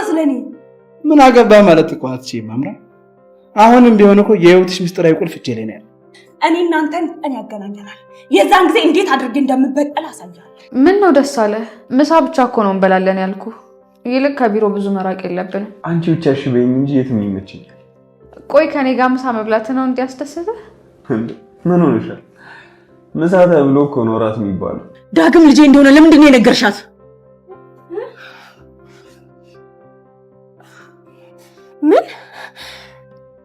ስለኔ? ምን አገባ ማለት እኮ አትችይም አምራን። አሁንም ቢሆን እኮ የህይወትሽ ምስጢራዊ ቁልፍ እጄ ላይ ነው ያለው። እኔ እናንተን ያገናኘናል። የዛን ጊዜ እንዴት አድርጌ እንደምበቀል አሳያለሁ። ምን ነው ደስ አለ? ምሳ ብቻ እኮ ነው እንበላለን ያልኩ። ይልቅ ከቢሮ ብዙ መራቅ የለብንም። አንቺ ብቻ እሺ በይኝ እንጂ የትም ይመችኛል። ቆይ ከኔ ጋር ምሳ መብላት ነው እንዲያስደስትህ? ምን ሆነሻል? ምሳ ተብሎ እኮ ነው እራት የሚባለው። ዳግም ልጄ እንደሆነ ለምንድን ነው የነገርሻት? ምን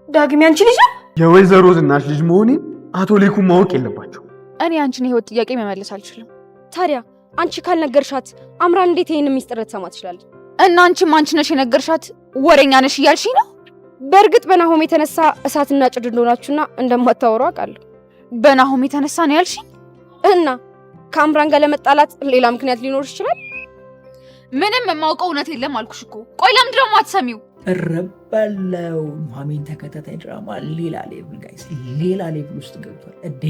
ዳግም ያንቺ ልጅ? የወይዘሮ ዝናሽ ልጅ መሆኔን አቶ ሌኩም ማወቅ የለባቸው። እኔ አንቺን የህይወት ጥያቄ መመለስ አልችልም። ታዲያ አንቺ ካልነገርሻት አምራን እንዴት ይሄንን ሚስጥር ልትሰማ ትችላለች? እና አንቺም አንቺ ነሽ የነገርሻት ወሬኛ ነሽ እያልሽኝ ነው? በእርግጥ በናሆም የተነሳ እሳትና ጭድ እንደሆናችሁና እንደማታወሩ አውቃለሁ። በናሆም የተነሳ ነው ያልሽኝ? እና ከአምራን ጋር ለመጣላት ሌላ ምክንያት ሊኖር ይችላል? ምንም የማውቀው እውነት የለም አልኩሽ እኮ። ቆይ ለምንድን ነው የማትሰሚው? እረባለው ኑሐሚን ተከታታይ ድራማ ሌላ ሌቭል ጋይስ፣ ሌላ ሌቭል ውስጥ ገብቷል። እዴ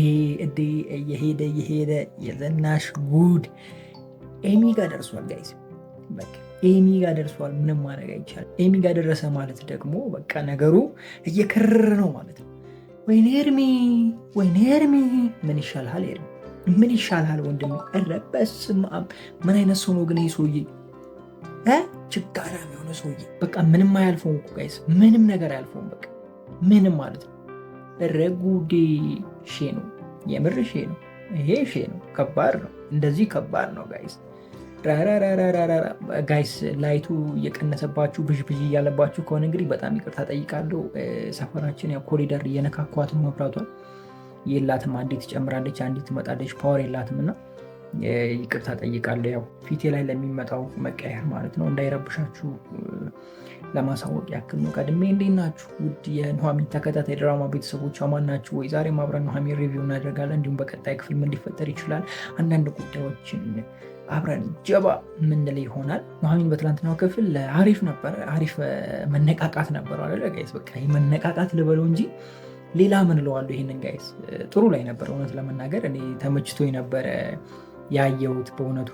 እየሄደ የዝናሽ ጉድ ኤሚ ጋር ደርሷል ጋይስ። በቃ ኤሚ ጋር ደርሷል። ምንም ማድረግ አይቻልም። ኤሚ ጋር ደረሰ ማለት ደግሞ በቃ ነገሩ እየከረረ ነው ማለት ነው። ወይኔ ኤርሚ ምን ይሻልሃል? ኤርሚ ምን ይሻልሃል ወንድሜ? ኧረ በስመ አብ ምን አይነት ሰው ነው ግን ይሄ ሰውዬ? ችጋራም የሆነ ሰውዬ በቃ ምንም አያልፈውም እኮ ጋይስ፣ ምንም ነገር አያልፈውም በቃ ምንም ማለት ነው። ኧረ ጉዴ ሼ ነው የምር ሼ ነው ይሄ ሼ ነው። ከባድ ነው፣ እንደዚህ ከባድ ነው ጋይስ። ጋይስ ላይቱ እየቀነሰባችሁ ብዥ እያለባችሁ ከሆነ እንግዲህ በጣም ይቅርታ ጠይቃለሁ። ሰፈራችን ያው ኮሪደር እየነካኳት ነው። መብራቷን የላትም፣ አንዲት ትጨምራለች አንዲት ትመጣለች፣ ፓወር የላትም እና ይቅርታ ጠይቃለሁ። ያው ፊቴ ላይ ለሚመጣው መቀየር ማለት ነው እንዳይረብሻችሁ ለማሳወቅ ያክል ነው። ቀድሜ እንዴት ናችሁ ውድ የኑሐሚን ተከታታይ ድራማ ቤተሰቦች አማን ናችሁ ወይ? ዛሬም አብረን ኑሐሚን ሪቪው እናደርጋለን። እንዲሁም በቀጣይ ክፍል ምን ሊፈጠር ይችላል አንዳንድ ጉዳዮችን አብረን ጀባ ምንል ይሆናል። ኑሐሚን በትላንትናው ክፍል አሪፍ ነበረ፣ አሪፍ መነቃቃት ነበረው አይደለ ጋይስ? በቃ መነቃቃት ልበለው እንጂ ሌላ ምን እለዋለሁ። ይሄንን ጋይስ ጥሩ ላይ ነበር እውነት ለመናገር እኔ ተመችቶኝ ነበረ ያየሁት በእውነቱ።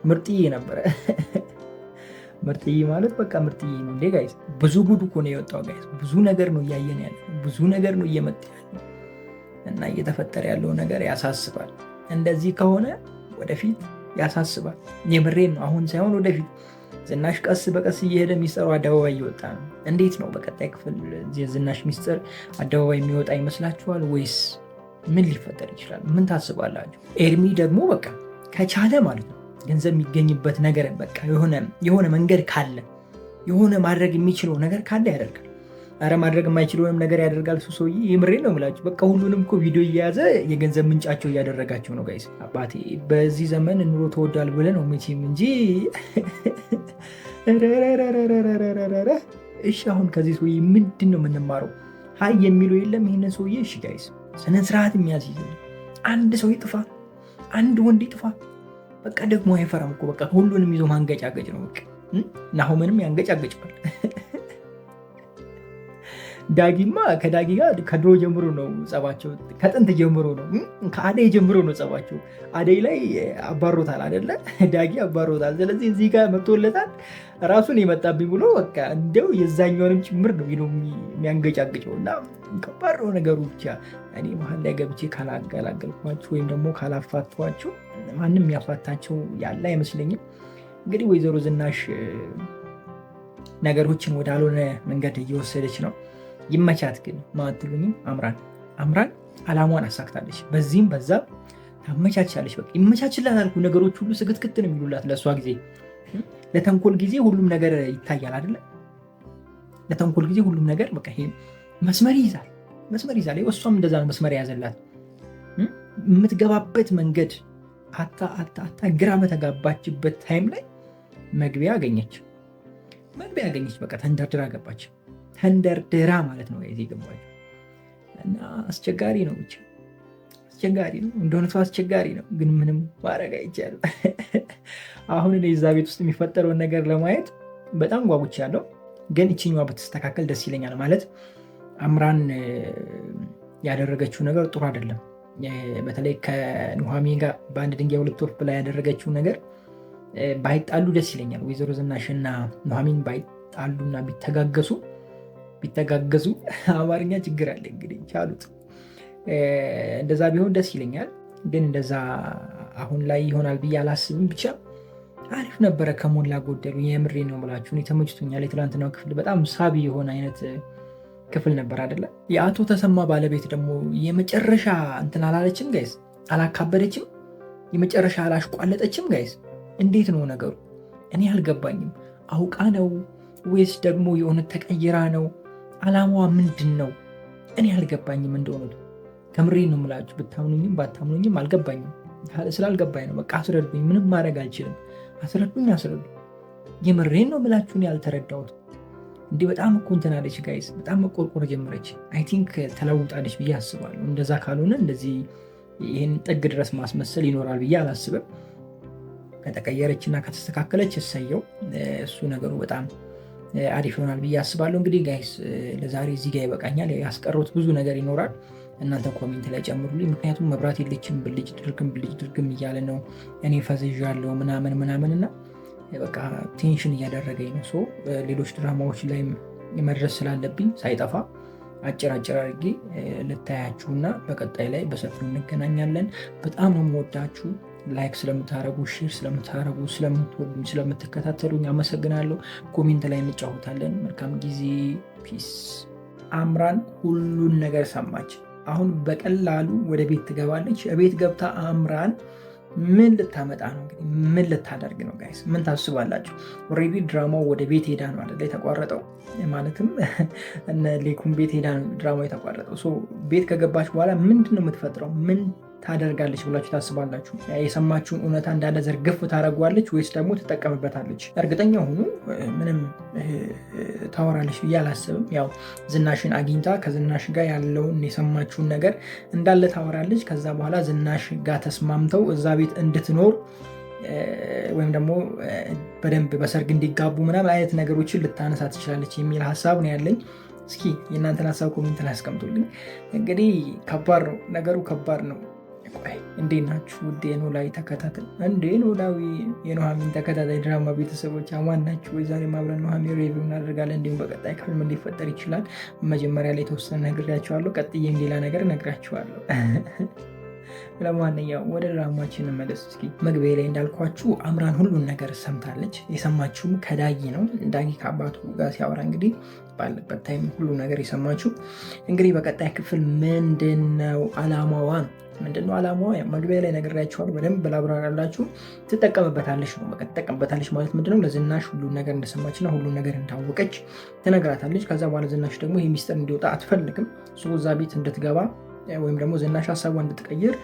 ምርጥዬ ነበረ። ምርጥዬ ማለት በቃ ምርጥዬ ነው እንዴ ጋይስ። ብዙ ጉድ እኮ ነው የወጣው ጋይስ። ብዙ ነገር ነው እያየን ያለ፣ ብዙ ነገር ነው እየመጣ ያለ እና እየተፈጠረ ያለው ነገር ያሳስባል። እንደዚህ ከሆነ ወደፊት ያሳስባል። የምሬን ነው። አሁን ሳይሆን ወደፊት ዝናሽ ቀስ በቀስ እየሄደ ሚስጥሩ አደባባይ እየወጣ ነው። እንዴት ነው በቀጣይ ክፍል የዝናሽ ሚስጥር አደባባይ የሚወጣ ይመስላችኋል ወይስ ምን ሊፈጠር ይችላል? ምን ታስባላችሁ? ኤርሚ ደግሞ በቃ ከቻለ ማለት ነው ገንዘብ የሚገኝበት ነገር በቃ የሆነ መንገድ ካለ የሆነ ማድረግ የሚችለው ነገር ካለ ያደርጋል። አረ ማድረግ የማይችለውንም ነገር ያደርጋል። እሱ ሰውዬ የምሬን ነው የምላችሁ። በቃ ሁሉንም እኮ ቪዲዮ እየያዘ የገንዘብ ምንጫቸው እያደረጋቸው ነው ጋይስ። አባቴ በዚህ ዘመን ኑሮ ተወዷል ብለህ ነው መቼም እንጂ። እሺ አሁን ከዚህ ሰውዬ ምንድን ነው የምንማረው? ሀይ የሚለው የለም ይህንን ሰውዬ። እሺ ጋይስ ስነ ስርዓት የሚያስይዝ አንድ ሰው ይጥፋ፣ አንድ ወንድ ይጥፋ፣ በቃ ደግሞ አይፈራም እኮ በቃ ሁሉንም ይዞ ማንገጫገጭ ነው በቃ። ናሆምንም ያንገጫገጫል። ዳጊማ ከዳጊ ጋር ከድሮ ጀምሮ ነው ጸባቸው፣ ከጥንት ጀምሮ ነው፣ ከአደይ ጀምሮ ነው ጸባቸው። አደይ ላይ አባሮታል አይደለ? ዳጊ አባሮታል። ስለዚህ እዚህ ጋር መጥቶለታል ራሱን የመጣብኝ ብሎ በቃ እንደው የዛኛውንም ጭምር ነው የሚያንገጫግጨው እና ከባድ ነው ነገሩ። ብቻ እኔ መሀል ላይ ገብቼ ካላገላገልኳችሁ ወይም ደግሞ ካላፋቷችሁ ማንም ያፋታቸው ያለ አይመስለኝም። እንግዲህ ወይዘሮ ዝናሽ ነገሮችን ወዳልሆነ መንገድ እየወሰደች ነው። ይመቻት ግን ማትሉኝም አምራን አላማዋን አሳክታለች። በዚህም በዛ ታመቻቻለች። በቃ ይመቻችላት አልኩ። ነገሮች ሁሉ ስግትግት ነው የሚሉላት ለእሷ ጊዜ። ለተንኮል ጊዜ ሁሉም ነገር ይታያል አይደለ? ለተንኮል ጊዜ ሁሉም ነገር በቃ ይሄ መስመር ይይዛል። እሷም እንደዛ ነው መስመር የያዘላት። የምትገባበት መንገድ አታ ግራ በተጋባችበት ታይም ላይ መግቢያ አገኘች። በቃ ተንደርድራ ገባች። ተንደርድራ ማለት ነው የዚህ ገባች እና አስቸጋሪ ነው። ብቻ አስቸጋሪ ነው እንደሆነ አስቸጋሪ ነው፣ ግን ምንም ማድረግ አይቻልም። አሁን እኔ እዛ ቤት ውስጥ የሚፈጠረውን ነገር ለማየት በጣም ጓጉቻለሁ። ግን ይችኛዋ ብትስተካከል ደስ ይለኛል። ማለት አምራን ያደረገችው ነገር ጥሩ አይደለም። በተለይ ከኑሐሚን ጋር በአንድ ድንጋይ ሁለት ወፍ ብላ ያደረገችው ነገር ባይጣሉ ደስ ይለኛል። ወይዘሮ ዝናሽና ኑሐሚን ባይጣሉና ቢተጋገዙ አማርኛ ችግር አለ እንግዲህ ቻሉት። እንደዛ ቢሆን ደስ ይለኛል። ግን እንደዛ አሁን ላይ ይሆናል ብዬ አላስብም። ብቻ አሪፍ ነበረ ከሞላ ጎደሉ። የምሬ ነው የምላችሁ፣ ተመችቶኛል። የትላንትናው ክፍል በጣም ሳቢ የሆነ አይነት ክፍል ነበር አይደለ? የአቶ ተሰማ ባለቤት ደግሞ የመጨረሻ እንትን አላለችም ጋይስ፣ አላካበደችም፣ የመጨረሻ አላሽቋለጠችም ጋይስ። እንዴት ነው ነገሩ? እኔ አልገባኝም። አውቃ ነው ወይስ ደግሞ የሆነ ተቀይራ ነው? አላማዋ ምንድን ነው? እኔ አልገባኝም እንደሆነ ከምሬ ነው የምላችሁ። ብታምኑኝም ባታምኑኝም አልገባኝም። ስላልገባኝ ነው በቃ አስረዱኝ። ምንም ማድረግ አልችልም። አስረዱኝ። የምሬን ነው የምላችሁ። እኔ ያልተረዳሁት እንዲህ በጣም እኮ እንትን አለች ጋይስ፣ በጣም መቆርቆር ጀመረች። አይ ቲንክ ተለውጣለች ብዬ አስባለሁ። እንደዛ ካልሆነ እንደዚህ ይህን ጥግ ድረስ ማስመሰል ይኖራል ብዬ አላስብም። ከተቀየረችና ከተስተካከለች እሰየው። እሱ ነገሩ በጣም አሪፍ ይሆናል ብዬ አስባለሁ። እንግዲህ ጋይስ ለዛሬ እዚህ ጋር ይበቃኛል። ያስቀሩት ብዙ ነገር ይኖራል። እናንተ ኮሜንት ላይ ጨምሩልኝ። ምክንያቱም መብራት የለችም ብልጭ ድርግም እያለ ነው። እኔ ፈዝዣለሁ ምናምን እና በቃ ቴንሽን እያደረገኝ ነው። ሌሎች ድራማዎች ላይ መድረስ ስላለብኝ ሳይጠፋ አጭር አድርጌ ልታያችሁና በቀጣይ ላይ በሰፊው እንገናኛለን። በጣም ነው የምወዳችሁ። ላይክ ስለምታረጉ፣ ሼር ስለምታረጉ፣ ስለምትወዱኝ፣ ስለምትከታተሉኝ አመሰግናለሁ። ኮሜንት ላይ እንጫወታለን። መልካም ጊዜ። ፒስ። አምራን ሁሉን ነገር ሰማች። አሁን በቀላሉ ወደ ቤት ትገባለች። ቤት ገብታ አምራን ምን ልታመጣ ነው? እንግዲህ ምን ልታደርግ ነው? ጋይስ ምን ታስባላችሁ? ኦልሬዲ ድራማው ወደ ቤት ሄዳ ነው አይደል የተቋረጠው? ማለትም እነ ሌኩን ቤት ሄዳ ነው ድራማው የተቋረጠው። ቤት ከገባች በኋላ ምንድን ነው የምትፈጥረው? ምን ታደርጋለች ብላችሁ ታስባላችሁ? የሰማችሁን እውነታ እንዳለ ዘርግፍ ታደርጓለች ወይስ ደግሞ ትጠቀምበታለች? እርግጠኛ ሁኑ ምንም ታወራለች ብዬ አላስብም። ያው ዝናሽን አግኝታ ከዝናሽ ጋር ያለውን የሰማችውን ነገር እንዳለ ታወራለች። ከዛ በኋላ ዝናሽ ጋር ተስማምተው እዛ ቤት እንድትኖር ወይም ደግሞ በደንብ በሰርግ እንዲጋቡ ምናምን አይነት ነገሮችን ልታነሳ ትችላለች የሚል ሀሳብ ነው ያለኝ። እስኪ የእናንተን ሀሳብ ኮሜንት ላይ አስቀምጡልኝ። እንግዲህ ከባድ ነው ነገሩ፣ ከባድ ነው። እንዴት ናችሁ ውድ የኖላዊ ተከታታይ ኖላዊ የኑሐሚን ተከታታይ ድራማ ቤተሰቦች አማን ናችሁ ወይ? ዛሬ አብረን ኑሐሚን ሪቪው እናደርጋለን። እንዲሁም በቀጣይ ክፍል ምን ሊፈጠር ይችላል መጀመሪያ ላይ የተወሰነ ነግራችኋለሁ። ቀጥዬም ሌላ ነገር ነግራችኋለሁ። ለማንኛውም ወደ ድራማችን መለስ። እስኪ መግቢያ ላይ እንዳልኳችሁ አምራን ሁሉን ነገር ሰምታለች። የሰማችውም ከዳጊ ነው። ዳጊ ከአባቱ ጋር ሲያወራ እንግዲህ ባለበት ታይም ሁሉ ነገር የሰማችሁ። እንግዲህ በቀጣይ ክፍል ምንድነው አላማዋ ነው? ምንድነው አላማዋ? መግቢያ ላይ ነግራችኋለሁ። በደንብ ላብራራላችሁ። ትጠቀምበታለች ነው። በቃ ትጠቀምበታለች ማለት ምንድነው? ለዝናሽ ሁሉን ነገር እንደሰማችና ሁሉን ነገር እንዳወቀች ትነግራታለች። ከዛ በኋላ ዝናሽ ደግሞ ይህ ሚስጥር እንዲወጣ አትፈልግም። እዛ ቤት እንድትገባ ወይም ደግሞ ዝናሽ ሀሳቧ እንድትቀይር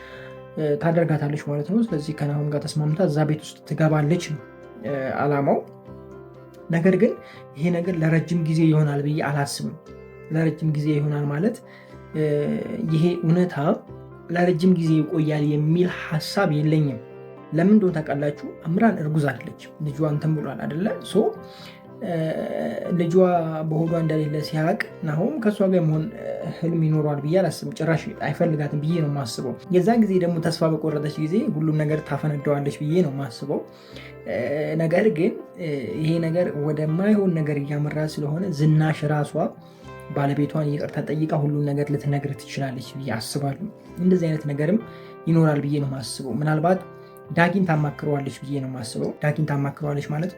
ታደርጋታለች ማለት ነው። ስለዚህ ከናሆም ጋር ተስማምታ እዛ ቤት ውስጥ ትገባለች ነው አላማው። ነገር ግን ይሄ ነገር ለረጅም ጊዜ ይሆናል ብዬ አላስብም። ለረጅም ጊዜ ይሆናል ማለት ይሄ እውነታ ለረጅም ጊዜ ይቆያል የሚል ሀሳብ የለኝም። ለምን እንደሆነ ታውቃላችሁ? አምራን እርጉዝ አይደለች። ልጇ እንትን ብሏል አይደለ? ልጇ በሆዷ እንደሌለ ሲያውቅ ናሆም ከእሷ ጋር መሆን ህልም ይኖረዋል ብዬ አላስብም። ጭራሽ አይፈልጋትም ብዬ ነው የማስበው። የዛን ጊዜ ደግሞ ተስፋ በቆረጠች ጊዜ ሁሉም ነገር ታፈነደዋለች ብዬ ነው የማስበው። ነገር ግን ይሄ ነገር ወደማይሆን ነገር እያመራ ስለሆነ ዝናሽ ራሷ ባለቤቷን ይቅርታ ጠይቃ ሁሉን ነገር ልትነግር ትችላለች ብዬ አስባለሁ። እንደዚህ አይነት ነገርም ይኖራል ብዬ ነው የማስበው። ምናልባት ዳጊን ታማክረዋለች ብዬ ነው የማስበው። ዳጊን ታማክረዋለች ማለት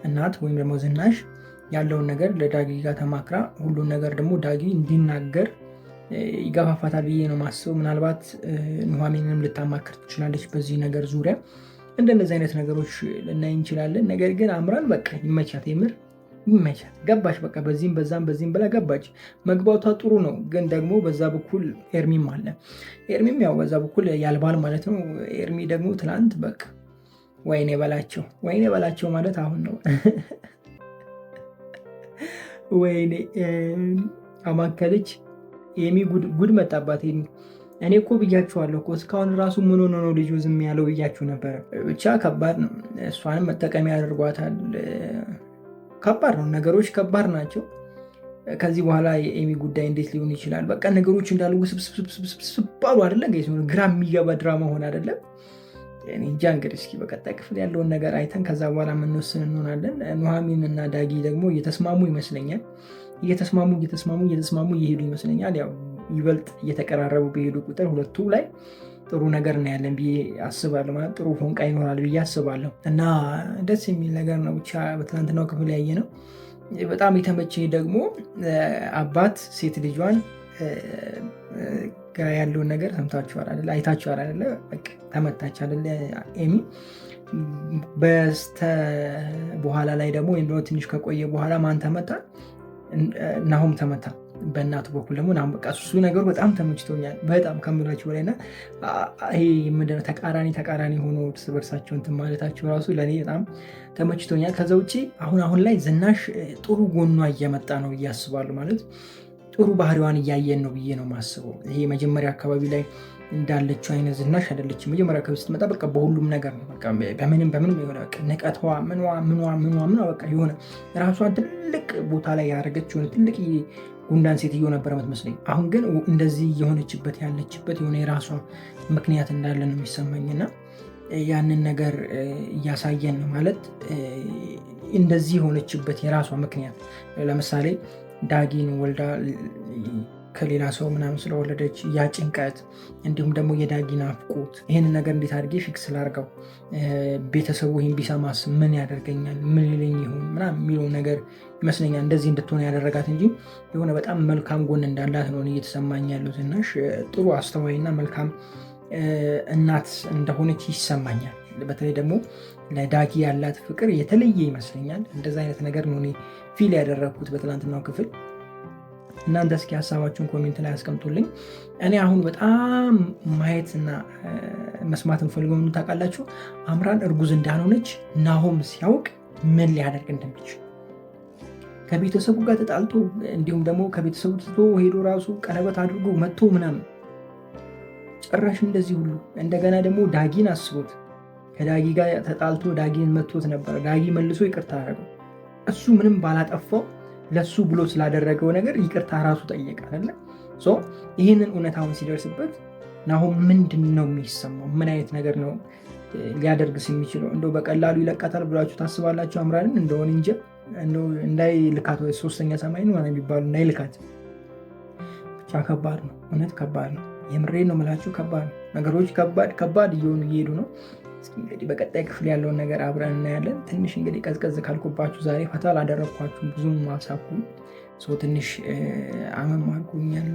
እናት ወይም ደግሞ ዝናሽ ያለውን ነገር ለዳጊ ጋር ተማክራ ሁሉን ነገር ደግሞ ዳጊ እንዲናገር ይገፋፋታል ብዬ ነው የማስበው። ምናልባት ኑሐሚንንም ልታማክር ትችላለች በዚህ ነገር ዙሪያ። እንደነዚህ አይነት ነገሮች ልናይ እንችላለን። ነገር ግን አምራን በቃ ይመቻት፣ የምር ይመቻት። ገባች በቃ በዚህም በዚህም ብላ ገባች። መግባቷ ጥሩ ነው። ግን ደግሞ በዛ በኩል ኤርሚም አለ። ኤርሚም ያው በዛ በኩል ያልባል ማለት ነው። ኤርሚ ደግሞ ትናንት በቃ ወይኔ በላቸው ማለት አሁን ነው። ወይኔ አማከለች። ኤሚ ጉድ መጣባት። ኤሚ እኔ እኮ ብያችኋለሁ እኮ እስካሁን ራሱ ምን ሆኖ ነው ልጁ ዝም ያለው ብያችሁ ነበረ። ብቻ ከባድ ነው። እሷንም መጠቀሚያ ያደርጓታል። ከባድ ነው። ነገሮች ከባድ ናቸው። ከዚህ በኋላ የኤሚ ጉዳይ እንዴት ሊሆን ይችላል? በቃ ነገሮች እንዳሉ ስብስብ አሉ አይደለ? ግራ የሚገባ ድራማ ሆነ አይደለም? እንጃ እንግዲህ እስኪ በቀጣይ ክፍል ያለውን ነገር አይተን ከዛ በኋላ የምንወስን እንሆናለን። ኑሐሚን እና ዳጊ ደግሞ እየተስማሙ ይመስለኛል። እየተስማሙ እየሄዱ ይመስለኛል። ያው ይበልጥ እየተቀራረቡ በሄዱ ቁጥር ሁለቱ ላይ ጥሩ ነገር እናያለን ብዬ አስባለሁ። ማለት ጥሩ ፎንቃ ይኖራል ብዬ አስባለሁ እና ደስ የሚል ነገር ነው ብቻ በትናንትናው ክፍል ያየ ነው። በጣም የተመቸኝ ደግሞ አባት ሴት ልጇን ጋር ያለውን ነገር ሰምታችኋል አይደለ? አይታችኋል አይደለ? በቃ ተመታች አይደለ? ኤሚ በስተ በኋላ ላይ ደግሞ ወይም ደግሞ ትንሽ ከቆየ በኋላ ማን ተመታ? ናሆም ተመታ። በእናቱ በኩል ደግሞ በቃ እሱ ነገሩ በጣም ተመችቶኛል። በጣም ከምላችሁ በላይና ይሄ ምንድን ነው ተቃራኒ ሆኖ እርስ በርሳቸው እንትን ማለታቸው ራሱ ለእኔ በጣም ተመችቶኛል። ከዛ ውጭ አሁን ላይ ዝናሽ ጥሩ ጎኗ እየመጣ ነው ብዬ አስባለሁ። ማለት ጥሩ ባህሪዋን እያየን ነው ብዬ ነው የማስበው። ይሄ መጀመሪያ አካባቢ ላይ እንዳለችው አይነት ዝናሽ አይደለችም። መጀመሪያ አካባቢ ስትመጣ በቃ በሁሉም ነገር ነው በቃ በምንም የሆነ ንቀቷ ምኗ በቃ የሆነ ራሷን ትልቅ ቦታ ላይ ያደረገች የሆነ ትልቅ ጉንዳን ሴትዮ ነበር የምትመስለኝ። አሁን ግን እንደዚህ የሆነችበት ያለችበት የሆነ የራሷ ምክንያት እንዳለ ነው የሚሰማኝና ያንን ነገር እያሳየን ነው ማለት እንደዚህ የሆነችበት የራሷ ምክንያት ለምሳሌ ዳጊን ወልዳ ከሌላ ሰው ምናምን ስለወለደች ያ ጭንቀት እንዲሁም ደግሞ የዳጊ ናፍቆት ይህንን ነገር እንዴት አድርጌ ፊክስ ላድርገው፣ ቤተሰቡ ይህን ቢሰማስ ምን ያደርገኛል፣ ምን ይለኝ ይሆን ምናምን የሚለው ነገር ይመስለኛል እንደዚህ እንድትሆን ያደረጋት እንጂ የሆነ በጣም መልካም ጎን እንዳላት ነው እየተሰማኝ ያለው። ዝናሽ ጥሩ አስተዋይና መልካም እናት እንደሆነች ይሰማኛል። በተለይ ደግሞ ለዳጊ ያላት ፍቅር የተለየ ይመስለኛል። እንደዚ አይነት ነገር ነው ፊል ያደረግኩት በትናንትናው ክፍል። እናንተ እስኪ ሀሳባችሁን ኮሜንት ላይ አስቀምጡልኝ። እኔ አሁን በጣም ማየትና መስማት እንፈልገው ምን ታውቃላችሁ? አምራን እርጉዝ እንዳልሆነች ናሆም ሲያውቅ ምን ሊያደርግ እንደሚችል ከቤተሰቡ ጋር ተጣልቶ እንዲሁም ደግሞ ከቤተሰቡ ትቶ ሄዶ ራሱ ቀለበት አድርጎ መጥቶ ምናምን ጭራሽ እንደዚህ ሁሉ እንደገና ደግሞ ዳጊን አስቦት ከዳጊ ጋር ተጣልቶ ዳጊን መቶት ነበር። ዳጊ መልሶ ይቅርታ አደረገው። እሱ ምንም ባላጠፋው ለሱ ብሎ ስላደረገው ነገር ይቅርታ ራሱ ጠየቀ አይደለ? ይህንን እውነታውን ሲደርስበት ናሆም ምንድን ነው የሚሰማው? ምን አይነት ነገር ነው ሊያደርግስ የሚችለው? እንደው በቀላሉ ይለቃታል ብላችሁ ታስባላችሁ? አምራንን እንደሆነ እንጂ እንዳይ ልካት ወይ ሶስተኛ ሰማይ ነው የሚባሉ እንዳይ ልካት ብቻ ከባድ ነው። እውነት ከባድ ነው። የምሬን ነው የምላችሁ ከባድ ነው። ነገሮች ከባድ እየሆኑ እየሄዱ ነው። እስኪ እንግዲህ በቀጣይ ክፍል ያለውን ነገር አብረን እናያለን። ትንሽ እንግዲህ ቀዝቀዝ ካልኩባችሁ ዛሬ ፈታ አላደረግኳችሁም፣ ብዙም አልሳኩም። ትንሽ አመም አድርጎኛል።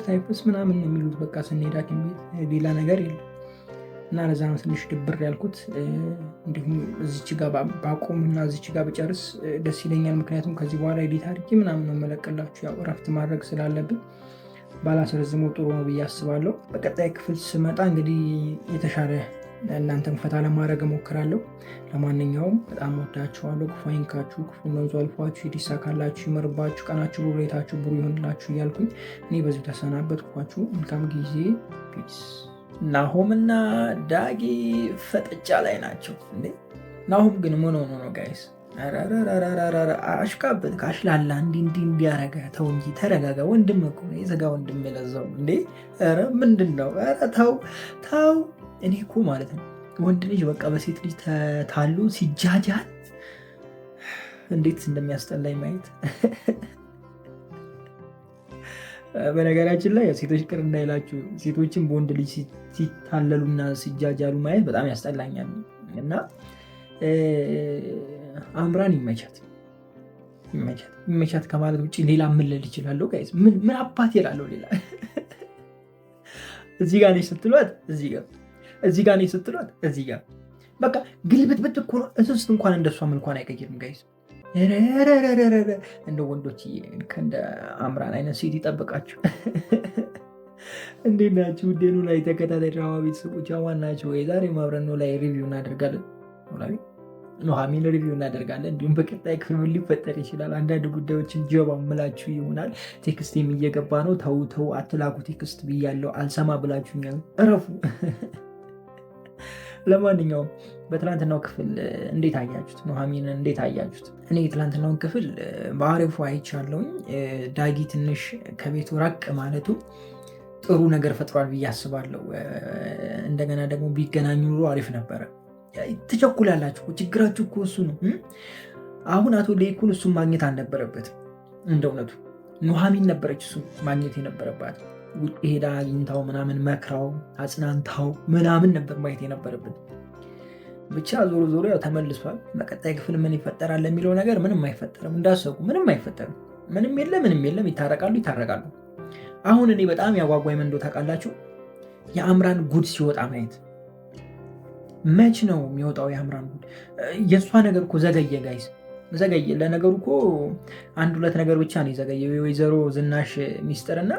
ታይፎስ ምናምን የሚሉት በቃ ስንሄድ ሐኪም ቤት ሌላ ነገር የለም እና ለዛ ነው ትንሽ ድብር ያልኩት። እንዲሁም እዚች ጋር ባቆም እና እዚች ጋር ብጨርስ ደስ ይለኛል። ምክንያቱም ከዚህ በኋላ ኤዲት አድርጌ ምናምን ነው መለቅላችሁ። ያው እረፍት ማድረግ ስላለብን ባላስረዝመው ጥሩ ነው ብዬ አስባለሁ። በቀጣይ ክፍል ስመጣ እንግዲህ የተሻለ እናንተም ፈታ ለማድረግ እሞክራለሁ። ለማንኛውም በጣም ወዳችኋለሁ። ክፉ አይንካችሁ፣ ክፉ መንዙ አልፏችሁ፣ ይሳካላችሁ፣ ይመርባችሁ፣ ቀናችሁ ብሩ፣ ቤታችሁ ብሩ ይሆንላችሁ እያልኩኝ እኔ በዚሁ ተሰናበትኳችሁ። መልካም ጊዜ። ፒስ። ናሆምና ዳጊ ፈጠጫ ላይ ናቸው እንዴ? ናሆም ግን ምን ሆኖ ነው ጋይስ? አሽቃበት ካሽላላ እንዲያረገ ተው እንጂ ተረጋጋ። ወንድም እኮ ነው፣ የስጋ ወንድም የለዛው እንዴ። ኧረ ምንድን ነው? ኧረ ተው። እኔ እኮ ማለት ነው ወንድ ልጅ በቃ በሴት ልጅ ታሉ ሲጃጃል እንዴት እንደሚያስጠላኝ ማየት። በነገራችን ላይ ሴቶች ቅር እንዳይላችሁ ሴቶችን በወንድ ልጅ ሲታለሉና ሲጃጃሉ ማየት በጣም ያስጠላኛል። እና አምራን ይመቻት ከማለት ውጭ ሌላ ምን ልል እችላለሁ? ጋይስ ምን አባት ይላለሁ ሌላ? እዚህ ጋር ነች ስትሏት እዚህ ጋር ነች ስትሏት እዚህ ጋር በቃ ግልብጥብጥ እኮ ነው። እንስስት እንኳን እንደሷ መልኳን አይቀይርም ጋይስ። እንደ ወንዶች እንደ አምራን አይነት ሴት ይጠብቃችሁ። እንዴት ናችሁ? ውዴኑ ላይ ተከታታይ ድራማ ቤተሰቦች አማን ናቸው ወይ? ዛሬ አብረን ነው ላይ ሪቪው እናደርጋለን። ኑሐሚን ሪቪው እናደርጋለን። እንዲሁም በቀጣይ ክፍል ምን ሊፈጠር ይችላል አንዳንድ ጉዳዮችን ጀባ ምላችሁ ይሆናል። ቴክስቴም እየገባ ነው። ተው አትላኩ ቴክስት ብያለሁ። አልሰማ ብላችሁኛል። እረፉ። ለማንኛውም በትላንትናው ክፍል እንዴት አያችሁት? ኑሐሚንን እንዴት አያችሁት? እኔ የትላንትናውን ክፍል በአሪፉ አይቻለሁኝ። ዳጊ ትንሽ ከቤቱ ራቅ ማለቱ ጥሩ ነገር ፈጥሯል ብዬ አስባለሁ። እንደገና ደግሞ ቢገናኙ ኑሮ አሪፍ ነበረ። ትቸኩላላችሁ። ችግራችሁ እኮ እሱ ነው። አሁን አቶ ሌኩን እሱን ማግኘት አልነበረበትም። እንደ እውነቱ ኑሐሚን ነበረች እሱ ማግኘት የነበረባት። ውጭ ሄዳ አግኝታው ምናምን መክራው አጽናንታው ምናምን ነበር ማየት የነበረበት። ብቻ ዞሮ ዞሮ ያው ተመልሷል። በቀጣይ ክፍል ምን ይፈጠራል የሚለው ነገር ምንም አይፈጠርም። እንዳሰቡ ምንም አይፈጠርም። ምንም የለም። ይታረቃሉ። አሁን እኔ በጣም ያጓጓኝ ምን እንደው ታውቃላችሁ? የአምራን ጉድ ሲወጣ ማየት። መች ነው የሚወጣው የአምራን ጉድ? የእሷ ነገር እኮ ዘገየ ጋይስ፣ ዘገየ። ለነገሩ እኮ 1-2 ነገር ብቻ ነው የዘገየ። የወይዘሮ ዝናሽ ሚስጥርና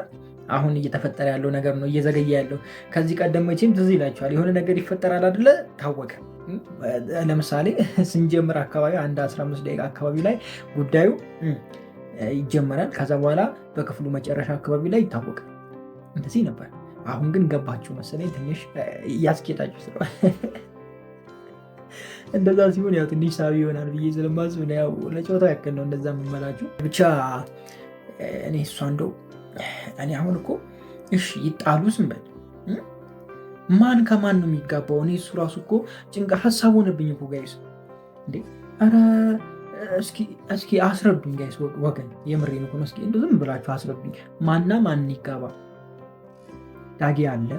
አሁን እየተፈጠረ ያለው ነገር ነው እየዘገየ ያለው። ከዚህ ቀደም መቼም ትዝ ይላችኋል፣ የሆነ ነገር ይፈጠራል አይደለ? ታወቀ። ለምሳሌ ስንጀምር አካባቢ 15 ደቂቃ አካባቢ ላይ ጉዳዩ ይጀመራል። ከዛ በኋላ በክፍሉ መጨረሻ አካባቢ ላይ ይታወቃል። እንደዚህ ነበር። አሁን ግን ገባችሁ መሰለኝ፣ ትንሽ እያስኬጣችሁ ስለሆነ እንደዛ ሲሆን ያው ትንሽ ሳቢ ይሆናል ብዬ ስለማስብ ያው ለጨዋታው ያክል ነው እንደዛ የምመላችሁ። ብቻ እኔ እሷ እንደው እኔ አሁን እኮ እሺ ይጣሉ ዝም በል፣ ማን ከማን ነው የሚጋባው? እኔ እሱ ራሱ እኮ ጭንቀ ሀሳብ ሆነብኝ እኮ ጋይስ። እንዴ ኧረ እስኪ አስረዱኝ ጋይስ ወገን፣ የምሬን እኮ ነው። እስኪ እንደው ዝም ብላችሁ አስረዱኝ፣ ማና ማን ይጋባ? ዳጊ አለ፣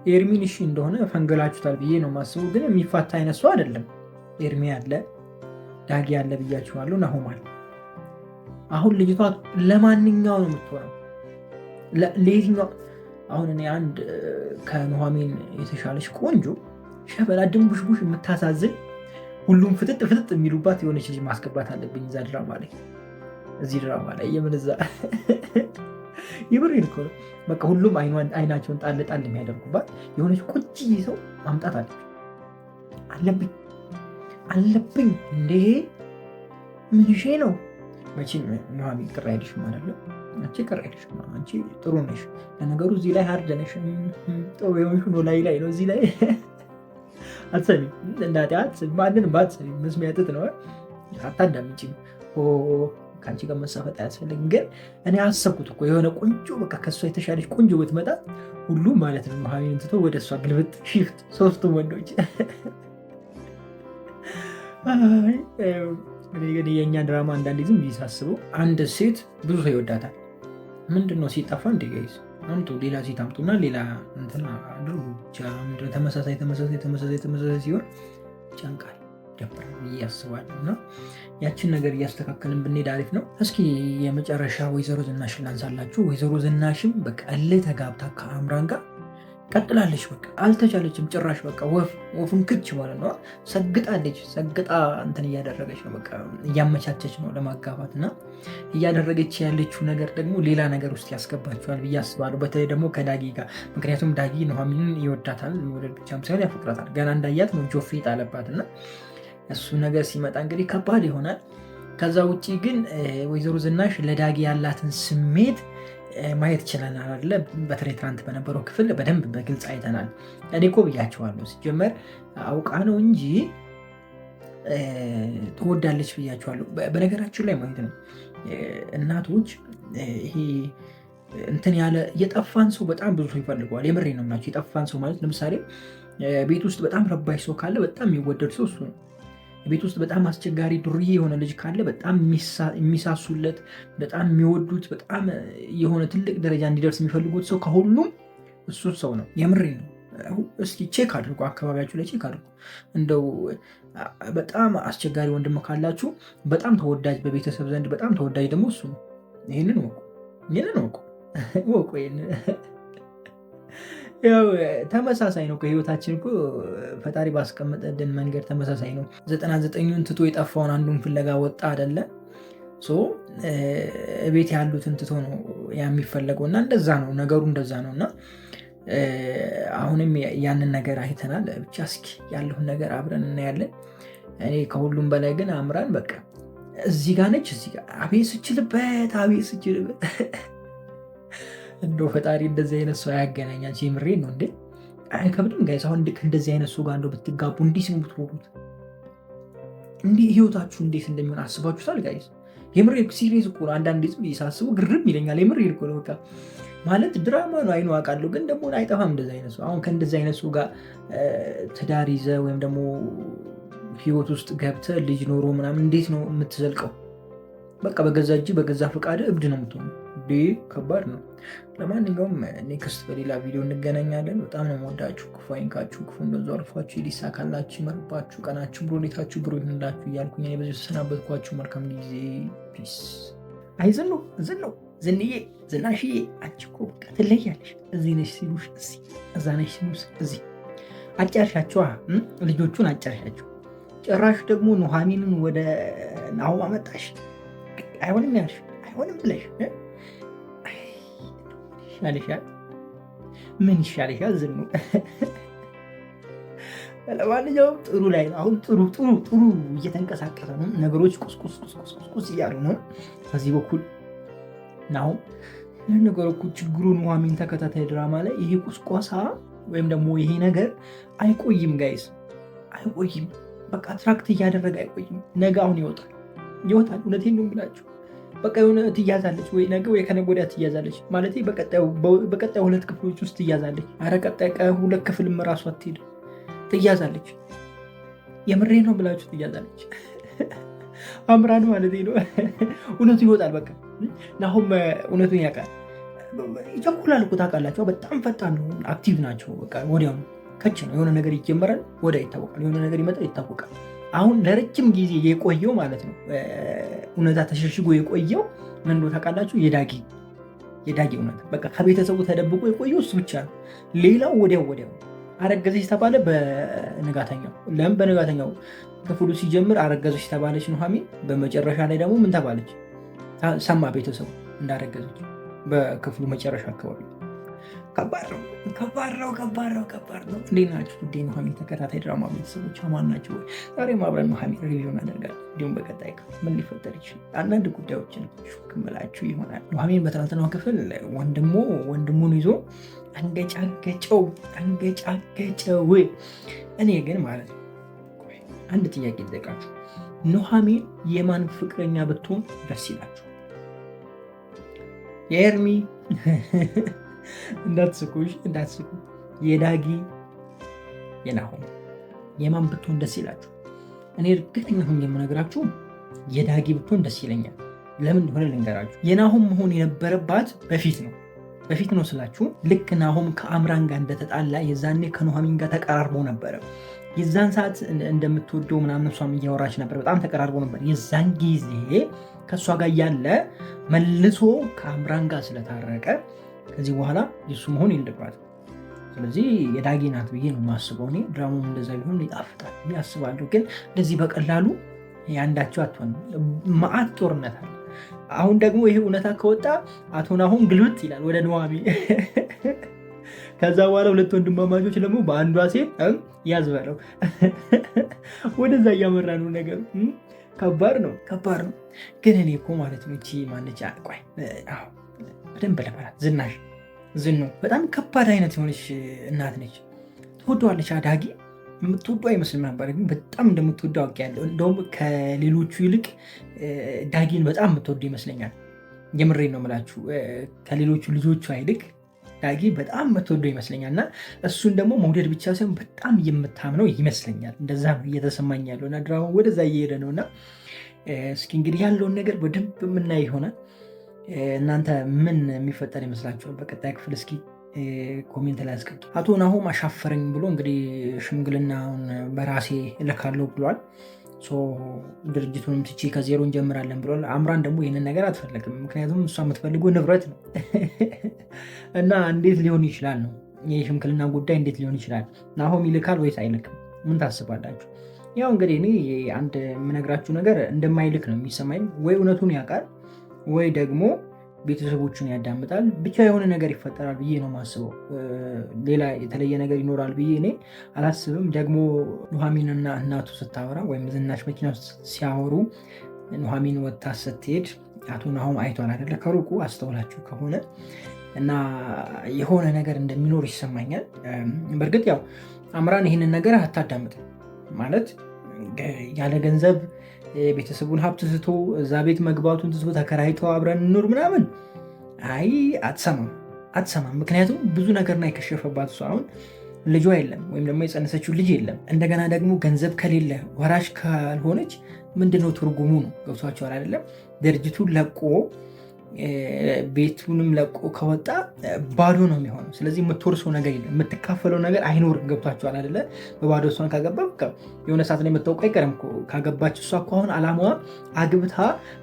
ኤርሚን እሺ እንደሆነ ፈንገላችሁታል ብዬ ነው ማስቡ፣ ግን የሚፋታ አይነት ሰው አይደለም። ኤርሚ አለ፣ ዳጊ አለ ብያችኋለሁ። ናሆም አለ። አሁን ልጅቷ ለማንኛው ነው የምትሆነው? ለየትኛው? አሁን እኔ አንድ ከኑሐሚን የተሻለች ቆንጆ ሸበላ ድንቡሽቡሽ የምታሳዝን ሁሉም ፍጥጥ የሚሉባት የሆነች ልጅ ማስገባት አለብኝ እዛ ድራማ ላይ፣ እዚህ ድራማ ላይ የምንዛ የምሬን እኮ ነው። በቃ ሁሉም አይናቸውን ጣል የሚያደርጉባት የሆነች ቁጭ ሰው ማምጣት አለብኝ። እንዴ ምንሽ ነው? መቼም ኑሐሚን ቅር አይልሽም አይደለም? አንቺ ቅር አይልሽም፣ አንቺ ጥሩ ነሽ። ለነገሩ እዚህ ላይ ሀርድ ነሽ። ጥሩ የሆንሽ ነው ላይ ነው፣ እዚህ ላይ አትሰሚም። እንዳትያት ማንንም ባትሰሚም መስሚያ ጥጥ ነው። አታዳምጪ። ከአንቺ ጋር መሳፈጥ አያስፈልግም። ግን እኔ አሰብኩት እኮ የሆነ ቆንጆ በቃ ከእሷ የተሻለች ቆንጆ ብትመጣ ሁሉም ማለት ነው ኑሐሚንን ትቶ ወደ እሷ ግልብጥ ሺፍት፣ ሶስቱም ወንዶች። የእኛ ድራማ አንዳንዴ ዝም ሳስበው አንድ ሴት ብዙ ሰው ይወዳታል። ምንድነው ሲጠፋ እንደ ጋይዝ አምጡ ሌላ ሴት አምጡና ሌላ እንትና አድርጉ። ተመሳሳይ ሲሆን ጨንቃል፣ ደብራል ብዬ ያስባለሁ። እና ያችን ነገር እያስተካከልን ብንሄድ አሪፍ ነው። እስኪ የመጨረሻ ወይዘሮ ዝናሽን ላንሳላችሁ። ወይዘሮ ዝናሽም በቃ እልህ ተጋብታ ከአምራን ጋር ቀጥላለች። በቃ አልተቻለችም ጭራሽ። በቃ ወፍን ክች ማለት ነው። ሰግጣለች። ሰግጣ እንትን እያደረገች ነው፣ በቃ እያመቻቸች ነው ለማጋባት። እና እያደረገች ያለችው ነገር ደግሞ ሌላ ነገር ውስጥ ያስገባችኋል ብዬ አስባለሁ። በተለይ ደግሞ ከዳጊ ጋር። ምክንያቱም ዳጊ ኑሐሚንን ይወዳታል፣ መውደድ ብቻም ሳይሆን ያፈቅራታል። ገና እንዳያት ነው ጆፌ ጣለባት እና እሱ ነገር ሲመጣ እንግዲህ ከባድ ይሆናል። ከዛ ውጭ ግን ወይዘሮ ዝናሽ ለዳጊ ያላትን ስሜት ማየት ይችለናል አይደለ? በተለይ ትናንት በነበረው ክፍል በደንብ በግልጽ አይተናል። እኔ እኮ ብያቸዋለሁ፣ ሲጀመር አውቃ ነው እንጂ ትወዳለች ብያቸዋለሁ። በነገራችን ላይ ማለት ነው እናቶች ይሄ እንትን ያለ የጠፋን ሰው በጣም ብዙ ሰው ይፈልገዋል። የምሬ ነው የምላቸው። የጠፋን ሰው ማለት ለምሳሌ ቤት ውስጥ በጣም ረባሽ ሰው ካለ በጣም የሚወደድ ሰው እሱ ነው። ቤት ውስጥ በጣም አስቸጋሪ ዱርዬ የሆነ ልጅ ካለ በጣም የሚሳሱለት፣ በጣም የሚወዱት፣ በጣም የሆነ ትልቅ ደረጃ እንዲደርስ የሚፈልጉት ሰው ከሁሉም እሱ ሰው ነው። የምሬ ነው። እስኪ ቼክ አድርጎ፣ አካባቢያችሁ ላይ ቼክ አድርጎ። እንደው በጣም አስቸጋሪ ወንድም ካላችሁ በጣም ተወዳጅ፣ በቤተሰብ ዘንድ በጣም ተወዳጅ ደግሞ እሱ ነው። ይህንን ወቁ። ያው ተመሳሳይ ነው። ከህይወታችን እኮ ፈጣሪ ባስቀመጠልን መንገድ ተመሳሳይ ነው። 99ን ትቶ የጠፋውን አንዱን ፍለጋ ወጣ አይደለ? ቤት ያሉትን ትቶ ነው የሚፈለገው። እና እንደዛ ነው ነገሩ፣ እንደዛ ነው። እና አሁንም ያንን ነገር አይተናል። ብቻ እስኪ ያለውን ነገር አብረን እናያለን። እኔ ከሁሉም በላይ ግን አምራን በቃ እዚህ ጋር ነች፣ እዚህ ጋር አቤት ስችልበት እንደው ፈጣሪ እንደዚህ አይነት ሰው ያገናኛችሁ። የምሬ ነው። እንዴ አይከብድም ጋይስ? አሁን እንደዚህ አይነት ሰው ጋር እንደው ብትጋቡ እንዲህ ነው የምትኖሩት። እንዲህ ህይወታችሁ እንዴት እንደሚሆን አስባችሁታል ጋይስ? የምሬ ሲሪየስ እኮ ነው። አንዳንዴ ዝም ሳስቡ ግርም ይለኛል። የምሬ እኮ ነው። በቃ ማለት ድራማ ነው አይኑ አውቃለሁ፣ ግን ደግሞ አይጠፋም እንደዚህ አይነት ሰው። አሁን ከእንደዚህ አይነት ሰው ጋር ትዳር ይዘህ ወይም ደግሞ ህይወት ውስጥ ገብተህ ልጅ ኖሮ ምናምን እንዴት ነው የምትዘልቀው? በቃ በገዛ እጅ በገዛ ፈቃድ እብድ ነው የምትሆነው። ከባድ ነው። ለማንኛውም ኔክስት በሌላ ቪዲዮ እንገናኛለን። በጣም ነው የምወዳችሁ። ክፉ አይንካችሁ፣ ክፉ እንደዛው አልፏችሁ፣ ይሳካላችሁ፣ ይመርባችሁ፣ ቀናችሁ ብሮ፣ ሌታችሁ ብሮ ይሁንላችሁ እያልኩኝ እኔ በዚህ ተሰናበትኳችሁ። መልካም ጊዜ። ፒስ። አይ ዝንዬ፣ ዝናሽዬ፣ አንቺ እኮ በቃ ትለያለሽ። እዚህ ነሽ ሲሉሽ እዚህ፣ እዛ ነሽ ሲሉሽ እዚህ። አጫርሻቸዋ ልጆቹን አጫርሻቸው። ጭራሽ ደግሞ ኑሐሚንን ወደ ናሆም አመጣሽ። አይሆንም ያልሽ አይሆንም ብለሽ ይሻልሻል። ምን ይሻልሻል? ዝኑ። ለማንኛውም ጥሩ ላይ ነው አሁን። ጥሩ እየተንቀሳቀሰ ነው። ነገሮች ቁስቁስ እያሉ ነው። ከዚህ በኩል ናሆም ለነገሩ እኮ ችግሩ ኑሐሚን ተከታታይ ድራማ ላይ ይሄ ቁስቋሳ ወይም ደግሞ ይሄ ነገር አይቆይም ጋይስ፣ አይቆይም። በቃ አትራክት እያደረገ አይቆይም። ነገ አሁን ይወጣል። እውነቴን ነው የምላችሁ። በቃ የሆነ ትያዛለች ወይ ነገ ወይ ከነገ ወዲያ ትያዛለች ማለት በቀጣይ 2 ክፍሎች ውስጥ ትያዛለች። አረ ቀጣይ 2 ክፍልም ራሷ አትሄድ ትያዛለች። የምሬ ነው ብላችሁ ትያዛለች። አምራን ማለት ነው። እውነቱ ይወጣል። በቃ ናሆም እውነቱን ያውቃል። ይቸኩላል እኮ ታውቃላችሁ። በጣም ፈጣን ነው፣ አክቲቭ ናቸው። በቃ ወዲያው ከች ነው። የሆነ ነገር ይጀመራል፣ ወዲያ ይታወቃል። የሆነ ነገር ይመጣል፣ ይታወቃል። አሁን ለረጅም ጊዜ የቆየው ማለት ነው እውነታ ተሸሽጎ የቆየው ምን እንደሆነ ታውቃላችሁ? የዳጊ እውነታ በቃ ከቤተሰቡ ተደብቆ የቆየው እሱ ብቻ ነው። ሌላው ወዲያው አረገዘች ተባለ በነጋተኛው። ለምን በነጋተኛው ክፍሉ ሲጀምር አረገዘች ተባለች ኑሐሚን። በመጨረሻ ላይ ደግሞ ምን ተባለች? ሰማ ቤተሰቡ እንዳረገዘች በክፍሉ መጨረሻ አካባቢ። ከባድ ነው። እንዴት ናችሁ? ውዴ ኑሐሚን ተከታታይ ድራማ ቤተሰቦች አማን ናቸው? ዛሬ አብረን ኑሐሚን ሪቪው እናደርጋለን። እንዲሁም በቀጣይ ምን ሊፈጠር ይችላል አንዳንድ ጉዳዮችን ክምላችሁ ይሆናል። ኑሐሚን በትናንትናው ክፍል ወንድሙን ይዞ አንገጫገጨው። እኔ ግን ማለት ነው አንድ ጥያቄ ልጠይቃችሁ። ኑሐሚን የማን ፍቅረኛ ብትሆን ደስ ይላችሁ? የኤርሚ እንዳትስቁ፣ የዳጊ፣ የናሆም የማን ብትሆን ደስ ይላችሁ? እኔ እርግጠኛ ሆኜ የምነግራችሁ የዳጊ ብትሆን ደስ ይለኛል። ለምን እንደሆነ ልንገራችሁ። የናሆም መሆን የነበረባት በፊት ነው ስላችሁ፣ ልክ ናሆም ከአምራን ጋር እንደተጣላ የዛኔ ከኑሐሚን ጋር ተቀራርቦ ነበረ። የዛን ሰዓት እንደምትወደው ምናምን እሷም እያወራች ነበር። በጣም ተቀራርቦ ነበር። የዛን ጊዜ ከእሷ ጋር ያለ መልሶ ከአምራን ጋር ስለታረቀ ከዚህ በኋላ የሱ መሆን የለባትም። ስለዚህ የዳጊ ናት ብዬ ነው የማስበው። እኔ ድራማው እንደዛ ቢሆን ይጣፍጣል አስባለሁ። ግን እንደዚህ በቀላሉ ያንዳቸው አትሆንም። መዓት ጦርነት አለ። አሁን ደግሞ ይሄ እውነታ ከወጣ አቶ ናሆም ግልብጥ ይላል ወደ ኑሐሚን። ከዛ በኋላ 2 ወንድማማቾች ደግሞ በአንዷ ሴት ያዝ በለው ወደዛ እያመራ ነው ነገሩ። ከባድ ነው። ግን እኔ እኮ ማለት ነው እቺ ማነች ቆይ በደንብ ለበላት ዝኑ በጣም ከባድ አይነት የሆነች እናት ነች። ትወደዋለች። ዳጊ የምትወዱ አይመስልም ነበር፣ ግን በጣም እንደምትወደው አውቄያለሁ። እንደውም ከሌሎቹ ይልቅ ዳጊን በጣም የምትወዱ ይመስለኛል። የምሬን ነው የምላችሁ። ከሌሎቹ ልጆቿ ይልቅ ዳጊ በጣም የምትወደው ይመስለኛል። እና እሱን ደግሞ መውደድ ብቻ ሳይሆን በጣም የምታምነው ይመስለኛል። እንደዛ ነው እየተሰማኝ ያለው እና ድራማው ወደዛ እየሄደ ነው። እና እስኪ እንግዲህ ያለውን ነገር በደንብ የምናይ ይሆናል። እናንተ ምን የሚፈጠር ይመስላችኋል? በቀጣይ ክፍል እስኪ ኮሜንት ላይ አስቀምጡ። አቶ ናሆም አሻፈረኝ ብሎ እንግዲህ ሽምግልናውን በራሴ እልካለሁ ብሏል። ድርጅቱንም ትቼ ከዜሮ እንጀምራለን ብሏል። አምራን ደግሞ ይህንን ነገር አትፈልግም። ምክንያቱም እሷ የምትፈልገው ንብረት ነው። እና እንዴት ሊሆን ይችላል ነው የሽምግልና ጉዳይ እንዴት ሊሆን ይችላል? ናሆም ይልካል ወይስ አይልክም? ምን ታስባላችሁ? ያው እንግዲህ እኔ አንድ የምነግራችሁ ነገር እንደማይልክ ነው የሚሰማኝ። ወይ እውነቱን ያውቃል ወይ ደግሞ ቤተሰቦቹን ያዳምጣል። ብቻ የሆነ ነገር ይፈጠራል ብዬ ነው የማስበው። ሌላ የተለየ ነገር ይኖራል ብዬ እኔ አላስብም። ደግሞ ኑሐሚንና እናቱ ስታወራ ወይም ዝናሽ መኪና ውስጥ ሲያወሩ ኑሐሚን ወጥታ ስትሄድ አቶ ናሆም አይቷል አይደለ? ከሩቁ አስተውላችሁ ከሆነ እና የሆነ ነገር እንደሚኖር ይሰማኛል። በእርግጥ ያው አምራን ይህንን ነገር አታዳምጥም ማለት ያለ ገንዘብ ቤተሰቡን ሀብት ትቶ እዛ ቤት መግባቱን ትቶ ተከራይተው አብረን እንኑር ምናምን አትሰማም። አትሰማም። ምክንያቱም ብዙ ነገርና የከሸፈባት እሷ አሁን ልጇ የለም ወይም ደግሞ የጸነሰችው ልጅ የለም። እንደገና ደግሞ ገንዘብ ከሌለ ወራሽ ካልሆነች ምንድነው ትርጉሙ ነው? ገብቷቸዋል አይደለም? ድርጅቱን ለቆ ቤቱንም ለቆ ከወጣ ባዶ ነው የሚሆነው። ስለዚህ የምትወርሰው ነገር የለም፣ የምትካፈለው ነገር አይኖርም። ገብቷቸዋል አይደለ? በባዶ እሷን ካገባ የሆነ ሰዓት ላይ የምታውቀው አይቀርም። ካገባች እሷ እኮ አሁን አላማዋ አግብታ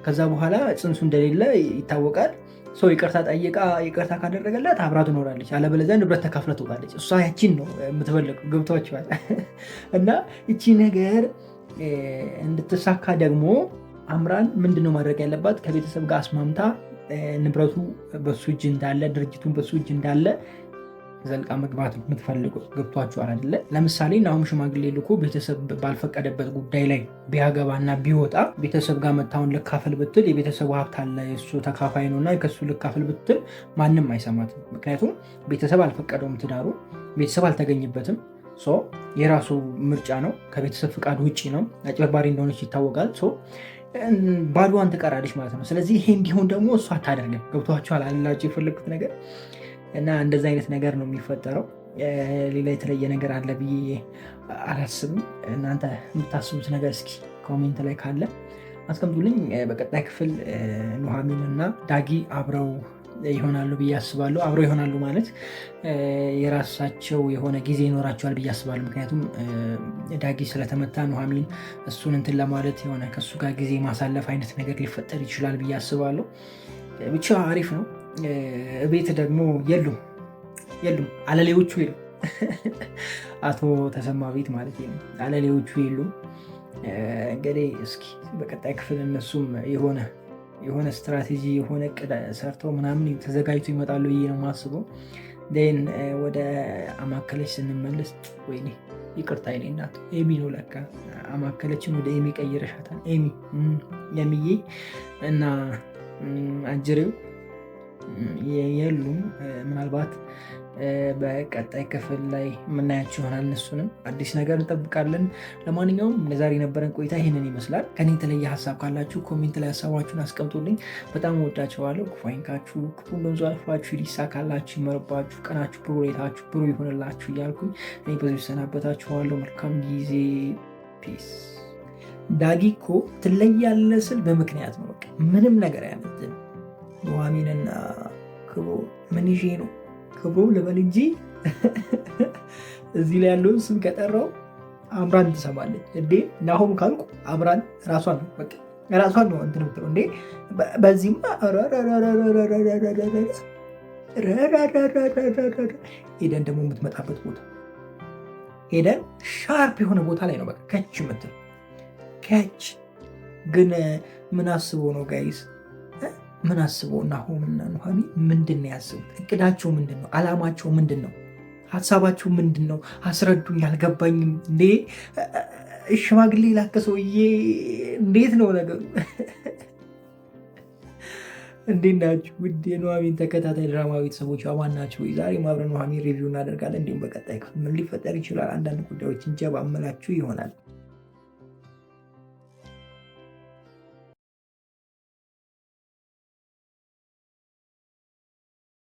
ከዛ በኋላ ጽንሱ እንደሌለ ይታወቃል። ሰው ይቅርታ ጠይቃ ይቅርታ ካደረገላት አብራ ትኖራለች፣ አለበለዚያ ንብረት ተካፍላ ትወጣለች። እሷ ያቺን ነው የምትፈልገው። ገብቷቸዋል? እና ይቺ ነገር እንድትሳካ ደግሞ አምራን ምንድነው ማድረግ ያለባት? ከቤተሰብ ጋር አስማምታ ንብረቱ በሱ እጅ እንዳለ ድርጅቱን በሱ እጅ እንዳለ ዘልቃ መግባት የምትፈልገው። ገብቷቸዋል አይደለ? ለምሳሌ ናሁም ሽማግሌ ልኮ ቤተሰብ ባልፈቀደበት ጉዳይ ላይ ቢያገባና ቢወጣ ቤተሰብ ጋር መታውን ልካፈል ብትል የቤተሰቡ ሀብት አለ የእሱ ተካፋይ ነው እና ከሱ ልካፈል ብትል ማንም አይሰማትም። ምክንያቱም ቤተሰብ አልፈቀደውም፣ ትዳሩ ቤተሰብ አልተገኘበትም። የራሱ ምርጫ ነው፣ ከቤተሰብ ፍቃድ ውጭ ነው። አጭበርባሪ እንደሆነች ይታወቃል። ባዷን ትቀራለች ማለት ነው። ስለዚህ ይሄ እንዲሆን ደግሞ እሱ አታደርግም። ገብቷቸዋል አላቸው የፈለጉት ነገር እና እንደዚ አይነት ነገር ነው የሚፈጠረው። ሌላ የተለየ ነገር አለ ብዬ አላስብም። እናንተ የምታስቡት ነገር እስኪ ኮሜንት ላይ ካለ አስቀምጡልኝ። በቀጣይ ክፍል ኑሐሚን እና ዳጊ አብረው ይሆናሉ ብዬ አስባለሁ። አብረው ይሆናሉ ማለት የራሳቸው የሆነ ጊዜ ይኖራቸዋል ብዬ አስባለሁ። ምክንያቱም ዳጊ ስለተመታ ኑሐሚን እሱን እንትን ለማለት የሆነ ከእሱ ጋር ጊዜ ማሳለፍ አይነት ነገር ሊፈጠር ይችላል ብዬ አስባለሁ። ብቻ አሪፍ ነው። ቤት ደግሞ የሉም አለሌዎቹ የሉም። አቶ ተሰማ ቤት ማለት ነው አለሌዎቹ የሉም። እንግዲህ እስኪ በቀጣይ ክፍል እነሱም የሆነ ስትራቴጂ የሆነ እቅድ ሰርተው ምናምን ተዘጋጅቶ ይመጣሉ ብዬ ነው የማስበው። ን ወደ አማከለች ስንመለስ ወይኔ ይቅርታ ይኔ እናት ኤሚ ነው ለካ አማከለችን ወደ ኤሚ ቀይረሻታል። የሚዬ እና አጅሬው የሉም። ምናልባት በቀጣይ ክፍል ላይ የምናያቸው ይሆናል። እነሱንም አዲስ ነገር እንጠብቃለን። ለማንኛውም ለዛሬ የነበረን ቆይታ ይህንን ይመስላል። ከኔ የተለየ ሀሳብ ካላችሁ ኮሜንት ላይ ሀሳባችሁን አስቀምጡልኝ። በጣም ወዳችኋለሁ። ክፉ አይንካችሁ፣ ክፉ በብዙ አልፋችሁ፣ ሊሳካላችሁ፣ ይመርባችሁ፣ ቀናችሁ ብሩ፣ ሌታችሁ ብሩ ይሆንላችሁ እያልኩኝ እኔ በዚሁ ሰናበታችኋለሁ። መልካም ጊዜ። ፒስ። ዳጊ እኮ ትለያለህ ስል በምክንያት ነው። በቃ ምንም ነገር ያመጥን ኑሐሚንና ክብሮ ምን ይዤ ነው ክብሮ ልበል እንጂ እዚህ ላይ ያለውን ስም ከጠራው አምራን ትሰማለች እንዴ? ናሆም ካልኩ አምራን ራሷን ነው እንትን የምትለው እንዴ? በዚህማ ሄደን ደግሞ የምትመጣበት ቦታ ሄደን ሻርፕ የሆነ ቦታ ላይ ነው በቃ ከች የምትል ከች። ግን ምን አስቦ ነው ጋይስ? ምን አስበው ናሆምና ኑሐሚን ምንድን ነው ያስቡት? እቅዳቸው ምንድን ነው? አላማቸው ምንድን ነው? ሀሳባቸው ምንድን ነው? አስረዱኝ፣ አልገባኝም። እንዴ ሽማግሌ ላከ ሰውዬ እንዴት ነው ነገሩ? እንዴት ናችሁ ውድ የኑሐሚን ተከታታይ ድራማ ቤተሰቦች? አማን ናቸው? ዛሬ አብረን ኑሐሚን ሪቪው እናደርጋለን። እንዲሁም በቀጣይ ምን ሊፈጠር ይችላል አንዳንድ ጉዳዮችን ጀባ አመላችሁ ይሆናል።